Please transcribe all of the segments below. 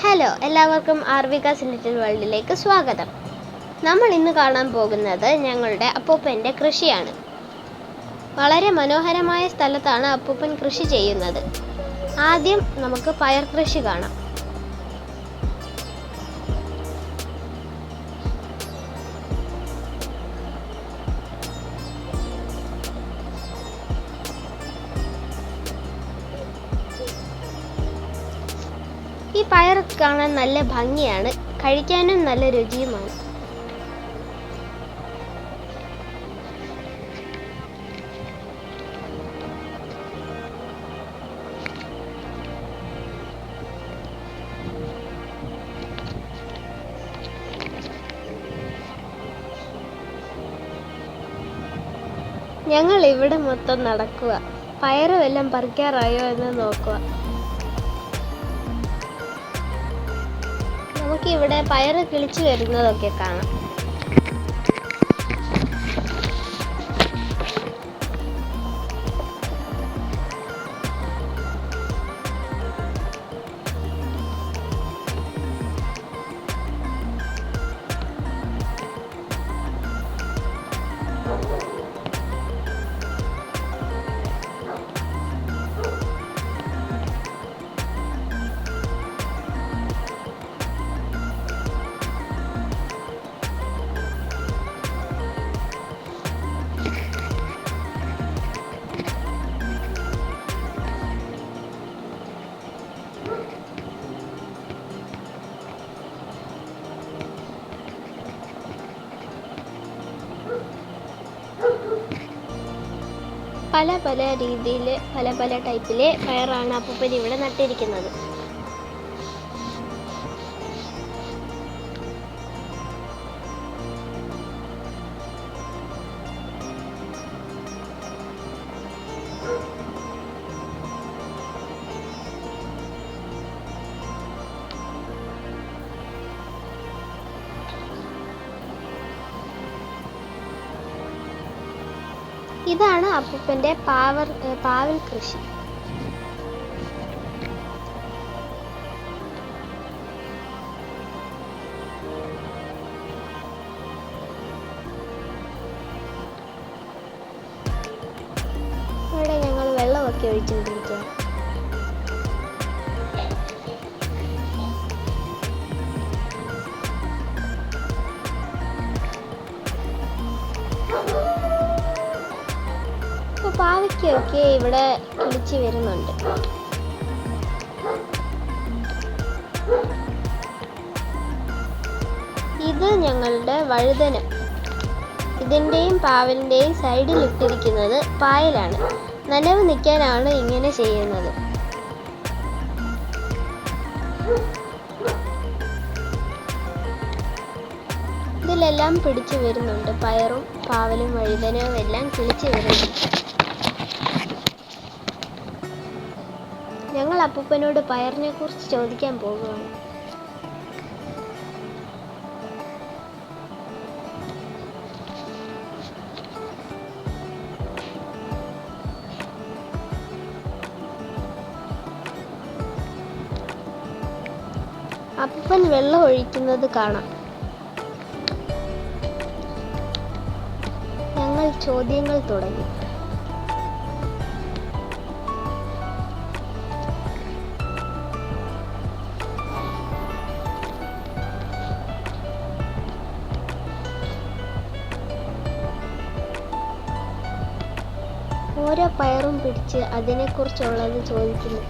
Hello, എല്ലാവർക്കും ആർവികാസ് little വേൾഡിലേക്ക് സ്വാഗതം. നമ്മൾ ഇന്ന് കാണാൻ പോകുന്നത് ഞങ്ങളുടെ അപ്പൂപ്പൻ്റെ കൃഷിയാണ്. വളരെ മനോഹരമായ സ്ഥലത്താണ് അപ്പൂപ്പൻ കൃഷി ചെയ്യുന്നത്. ആദ്യം നമുക്ക് പയർ കൃഷി കാണാം. ഈ പയർ കാണാൻ നല്ല ഭംഗിയാണ്, കഴിക്കാനും നല്ല രുചിയുമാണ്. ഞങ്ങൾ ഇവിടെ മൊത്തം നടക്കുക, പയറ് വല്ലതും പറിക്കാറായോ എന്ന് നോക്കുക. നമുക്കിവിടെ പയറ് കിളിച്ചു വരുന്നതൊക്കെ കാണാം. പല രീതിയിൽ പല ടൈപ്പിലെ പയറാണ് അപ്പൂപ്പൻ ഇവിടെ നട്ടിരിക്കുന്നത്. ഇതാണ് അപ്പൂപ്പൻ്റെ പാവൽ കൃഷി. ഇവിടെ ഞങ്ങൾ വെള്ളമൊക്കെ ഒഴിച്ചുകൊണ്ടിരിക്കുക. പാവയ്ക്കൊക്കെ ഇവിടെ കിളിച്ച് വരുന്നുണ്ട്. ഇത് ഞങ്ങളുടെ വഴുതന. ഇതിൻ്റെയും പാവലിൻ്റെയും സൈഡിൽ ഇട്ടിരിക്കുന്നത് പായലാണ്. നനവ് നിൽക്കാനാണ് ഇങ്ങനെ ചെയ്യുന്നത്. ഇതിലെല്ലാം പിടിച്ചു വരുന്നുണ്ട്. പയറും പാവലും വഴുതനവും എല്ലാം കിളിച്ച് വരുന്നുണ്ട്. ഞങ്ങൾ അപ്പൂപ്പനോട് പയറിനെ കുറിച്ച് ചോദിക്കാൻ പോകുകയാണ്. അപ്പൂപ്പൻ വെള്ളം ഒഴിക്കുന്നത് കാണാം. ഞങ്ങൾ ചോദ്യങ്ങൾ തുടങ്ങി. ഓരോ പയറും പിടിച്ച് അതിനെക്കുറിച്ചുള്ളത് ചോദിക്കുന്നു.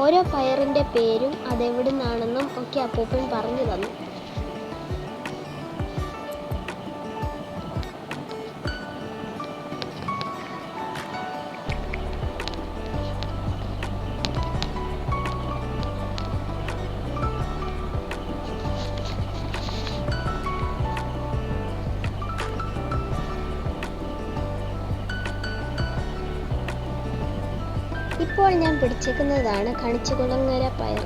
ഓരോ പയറിൻ്റെ പേരും അതെവിടുന്നാണെന്നും ഒക്കെ അപ്പൂപ്പൻ പറഞ്ഞു തന്നു. ഇപ്പോൾ ഞാൻ പിടിച്ചേക്കുന്നതാണ് കണിച്ചുകുളങ്ങര പയർ.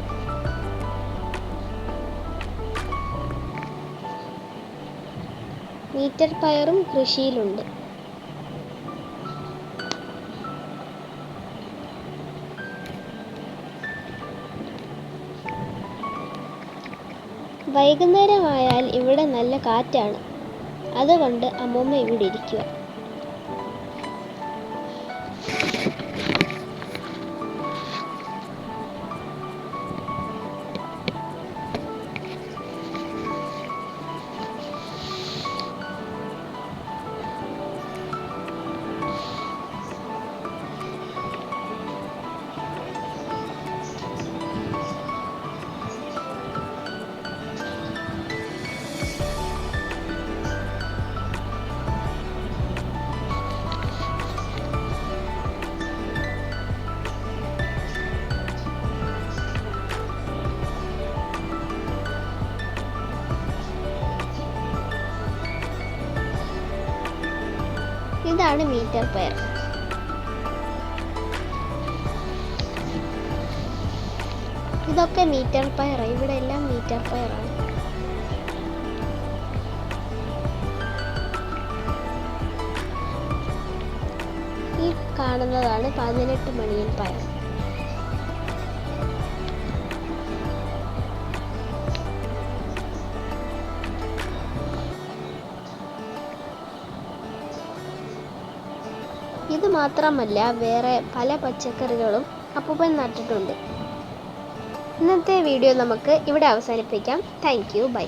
മീറ്റർ പയറും കൃഷിയിലുണ്ട്. വൈകുന്നേരമായാൽ ഇവിടെ നല്ല കാറ്റാണ്. അതുകൊണ്ട് അമ്മൂമ്മ ഇവിടെ ഇരിക്കുക. ഇതാണ് മീറ്റർ പയർ. ഇതൊക്കെ മീറ്റർ പയറാണ്. ഇവിടെ എല്ലാം മീറ്റർ പയറാണ്. ഈ കാണുന്നതാണ് 18 മണിയൻ പയർ. ഇത് മാത്രമല്ല, വേറെ പല പച്ചക്കറികളും അപ്പൂപ്പൻ നട്ടിട്ടുണ്ട്. ഇന്നത്തെ വീഡിയോ നമുക്ക് ഇവിടെ അവസാനിപ്പിക്കാം. Thank you. ബൈ.